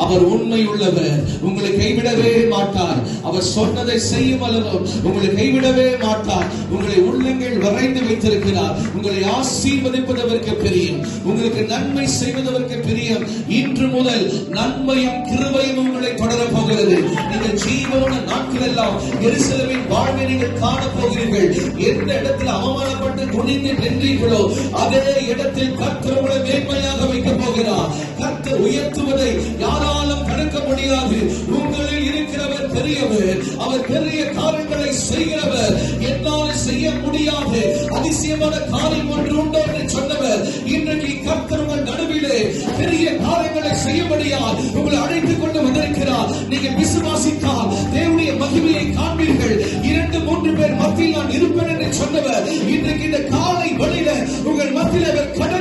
அவர் உண்மை உள்ளவர், உங்களை கைவிடவே மாட்டார். அவர் சொன்னதை செய்யும் அளவும் உங்களை கைவிடவே மாட்டார். உங்களை உள்ளங்கள் வரைந்து வைத்திருக்கிறார். உங்களை ஆசீர்வதிப்பதற்கு பிரியம், உங்களுக்கு நன்மை செய்வதற்கு பிரியம். இன்று முதல் நன்மையும் கிருபையும் உங்களை தொடரப் போகிறது. நீங்கள் ஜீவன நாட்கள் எல்லாம் எருசலேமின் வாழ்வை நீங்கள் காண போகிறீர்கள். எந்த இடத்தில் அவமானப்பட்டு குனிந்து நின்றீர்களோ அதே இடத்தில் கர்த்தர் உங்களை மேன்மையாக வைக்கப் போகிறார். கர்த்தர் உயர்த்துவதை யாராலும் தடுக்க முடியாது. உங்களில் இருக்கிறவர் பெரியவர், அவர் பெரிய காரியங்களை செய்கிறவர். என்னால் செய்ய முடியாது அதிசயமான காரியம் ஒன்று உண்டோ என்று சொன்னவர் இன்றைக்கு கர்த்தர் உங்கள் நடுவிலே பெரிய காரியங்களை செய்யபடியால் உங்களை அழைத்துக் கொண்டு வந்திருக்கிறார். நீங்கள் விசுவாசித்தால் தேவனுடைய மகிமையை காண்பீர்கள். 2-3 பேர் மத்தியில் நான் இருப்பேன் என்று சொன்னவர் இன்றைக்கு இந்த காலை வழியில உங்கள் மத்தியில் அவர் கடந்து